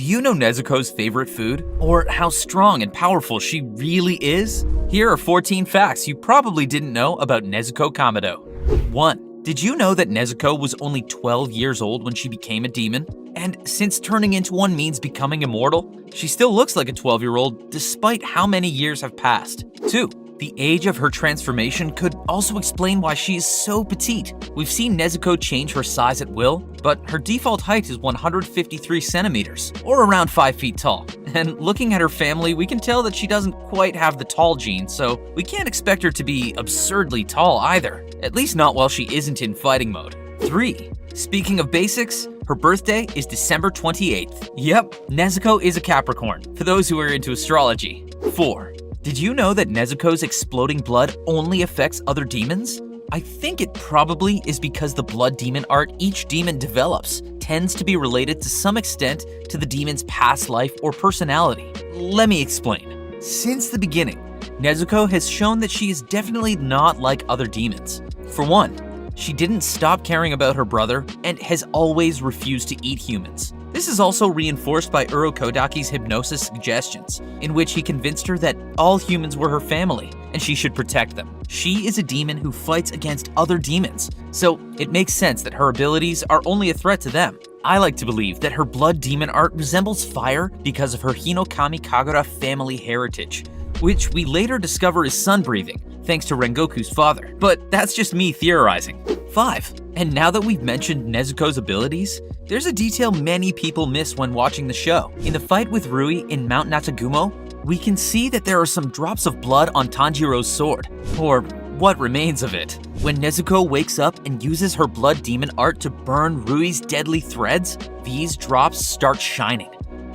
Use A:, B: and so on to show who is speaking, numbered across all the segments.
A: Do you know Nezuko's favorite food? Or how strong and powerful she really is? Here are 14 facts you probably didn't know about Nezuko Kamado. 1. Did you know that Nezuko was only 12 years old when she became a demon? And since turning into one means becoming immortal, she still looks like a 12-year-old despite how many years have passed. 2. The age of her transformation could also explain why she is so petite. We've seen Nezuko change her size at will, but her default height is 153 centimeters, or around 5 feet tall. And looking at her family, we can tell that she doesn't quite have the tall gene, so we can't expect her to be absurdly tall either. At least not while she isn't in fighting mode. 3. Speaking of basics, her birthday is December 28th. Yep, Nezuko is a Capricorn, for those who are into astrology. 4. Did you know that Nezuko's exploding blood only affects other demons? I think it probably is because the blood demon art each demon develops tends to be related to some extent to the demon's past life or personality. Let me explain. Since the beginning, Nezuko has shown that she is definitely not like other demons. For one, she didn't stop caring about her brother and has always refused to eat humans. This is also reinforced by Urokodaki's hypnosis suggestions, in which he convinced her that all humans were her family and she should protect them. She is a demon who fights against other demons, so it makes sense that her abilities are only a threat to them. I like to believe that her blood demon art resembles fire because of her Hinokami Kagura family heritage, which we later discover is sun-breathing, thanks to Rengoku's father. But that's just me theorizing. 5. And now that we've mentioned Nezuko's abilities, there's a detail many people miss when watching the show. In the fight with Rui in Mount Natagumo, we can see that there are some drops of blood on Tanjiro's sword, or what remains of it. When Nezuko wakes up and uses her blood demon art to burn Rui's deadly threads, these drops start shining.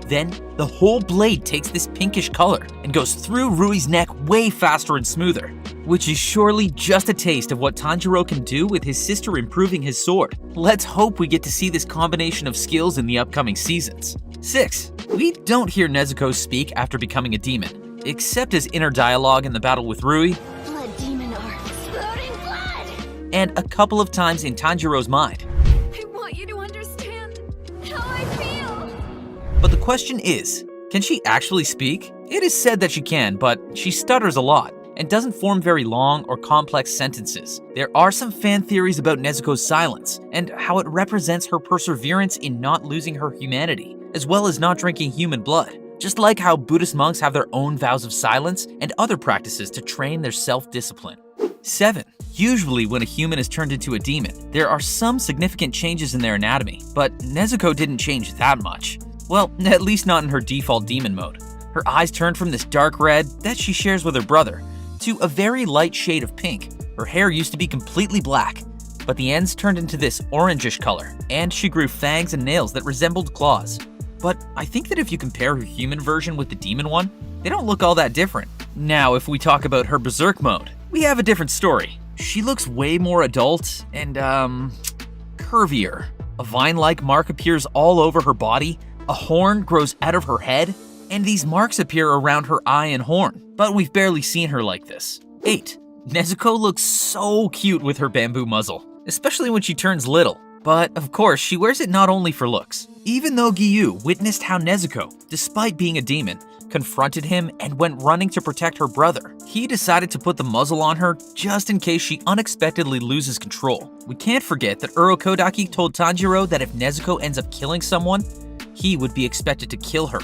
A: Then, the whole blade takes this pinkish color and goes through Rui's neck way faster and smoother, which is surely just a taste of what Tanjiro can do with his sister improving his sword. Let's hope we get to see this combination of skills in the upcoming seasons. 6. We don't hear Nezuko speak after becoming a demon, except as inner dialogue in the battle with Rui,
B: Blood demon art, exploding blood!
A: And a couple of times in Tanjiro's mind.
B: I want you to understand how I feel!
A: But the question is, can she actually speak? It is said that she can, but she stutters a lot and doesn't form very long or complex sentences. There are some fan theories about Nezuko's silence and how it represents her perseverance in not losing her humanity, as well as not drinking human blood. Just like how Buddhist monks have their own vows of silence and other practices to train their self-discipline. 7. Usually when a human is turned into a demon, there are some significant changes in their anatomy, but Nezuko didn't change that much. Well, at least not in her default demon mode. Her eyes turned from this dark red that she shares with her brother to a very light shade of pink. Her hair used to be completely black, but the ends turned into this orangish color, and she grew fangs and nails that resembled claws. But I think that if you compare her human version with the demon one, they don't look all that different. Now, if we talk about her berserk mode, we have a different story. She looks way more adult and, curvier. A vine-like mark appears all over her body, a horn grows out of her head, and these marks appear around her eye and horn, but we've barely seen her like this. 8. Nezuko looks so cute with her bamboo muzzle, especially when she turns little. But of course, she wears it not only for looks. Even though Giyu witnessed how Nezuko, despite being a demon, confronted him and went running to protect her brother, he decided to put the muzzle on her just in case she unexpectedly loses control. We can't forget that Urokodaki told Tanjiro that if Nezuko ends up killing someone, he would be expected to kill her,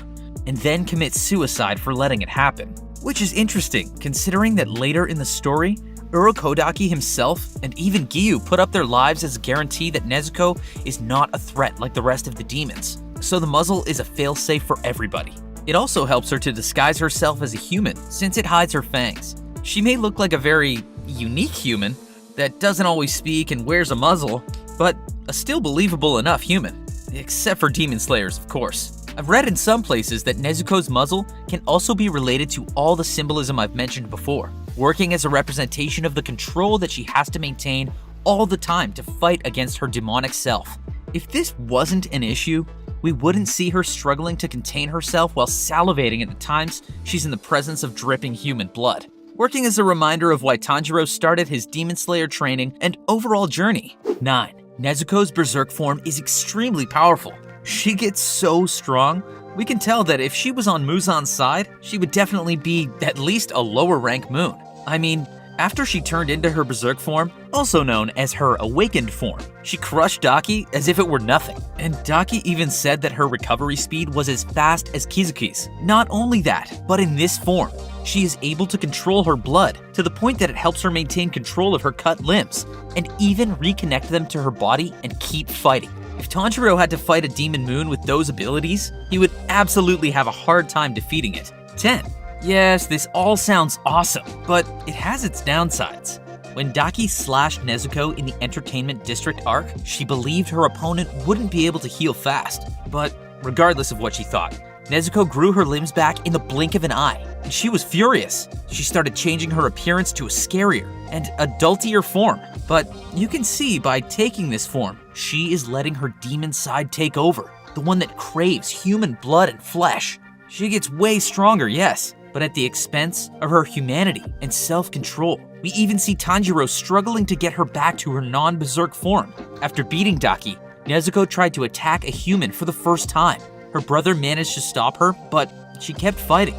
A: and then commit suicide for letting it happen. Which is interesting, considering that later in the story, Urokodaki himself and even Giyu put up their lives as a guarantee that Nezuko is not a threat like the rest of the demons. So the muzzle is a failsafe for everybody. It also helps her to disguise herself as a human, since it hides her fangs. She may look like a very unique human that doesn't always speak and wears a muzzle, but a still believable enough human. Except for demon slayers, of course. I've read in some places that Nezuko's muzzle can also be related to all the symbolism I've mentioned before, working as a representation of the control that she has to maintain all the time to fight against her demonic self. If this wasn't an issue, we wouldn't see her struggling to contain herself while salivating at the times she's in the presence of dripping human blood, working as a reminder of why Tanjiro started his Demon Slayer training and overall journey. 9. Nezuko's berserk form is extremely powerful. She gets so strong We can tell that if she was on Muzan's side, she would definitely be at least a lower rank moon. I mean, after she turned into her berserk form, also known as her awakened form, she crushed Daki as if it were nothing. And Daki even said that her recovery speed was as fast as Kizuki's. Not only that, but in this form, she is able to control her blood to the point that it helps her maintain control of her cut limbs and even reconnect them to her body and keep fighting. If Tanjiro had to fight a demon moon with those abilities, he would absolutely have a hard time defeating it. 10. Yes, this all sounds awesome, but it has its downsides. When Daki slashed Nezuko in the Entertainment District arc, she believed her opponent wouldn't be able to heal fast. But regardless of what she thought, Nezuko grew her limbs back in the blink of an eye, and she was furious. She started changing her appearance to a scarier and adultier form. But you can see by taking this form, she is letting her demon side take over, the one that craves human blood and flesh. She gets way stronger, yes, but at the expense of her humanity and self-control. We even see Tanjiro struggling to get her back to her non-berserk form. After beating Daki, Nezuko tried to attack a human for the first time. Her brother managed to stop her, but she kept fighting.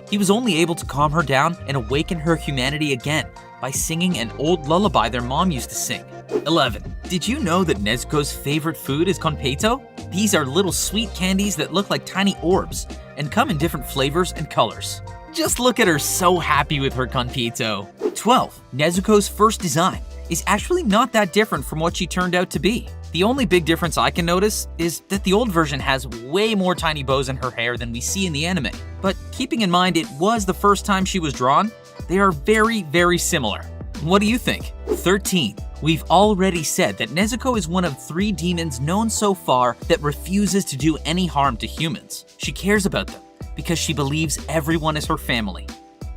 A: He was only able to calm her down and awaken her humanity again by singing an old lullaby their mom used to sing. 11. Did you know that Nezuko's favorite food is konpeito? These are little sweet candies that look like tiny orbs and come in different flavors and colors. Just look at her so happy with her konpeito. 12. Nezuko's first design is actually not that different from what she turned out to be. The only big difference I can notice is that the old version has way more tiny bows in her hair than we see in the anime. But keeping in mind it was the first time she was drawn, they are very, very similar. What do you think? 13. We've already said that Nezuko is one of 3 demons known so far that refuses to do any harm to humans. She cares about them because she believes everyone is her family.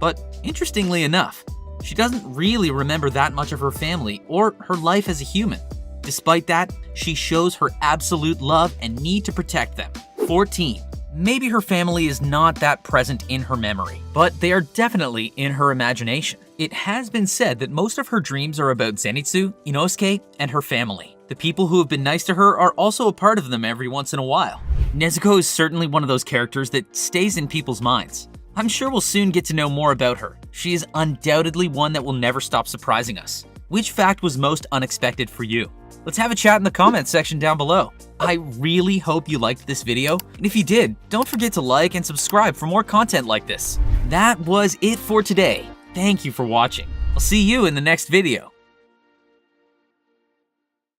A: But interestingly enough, she doesn't really remember that much of her family or her life as a human. Despite that, she shows her absolute love and need to protect them. 14. Maybe her family is not that present in her memory, but they are definitely in her imagination. It has been said that most of her dreams are about Zenitsu, Inosuke, and her family. The people who have been nice to her are also a part of them every once in a while. Nezuko is certainly one of those characters that stays in people's minds. I'm sure we'll soon get to know more about her. She is undoubtedly one that will never stop surprising us. Which fact was most unexpected for you? Let's have a chat in the comments section down below. I really hope you liked this video, and if you did, don't forget to like and subscribe for more content like this. That was it for today. Thank you for watching. I'll see you in the next video.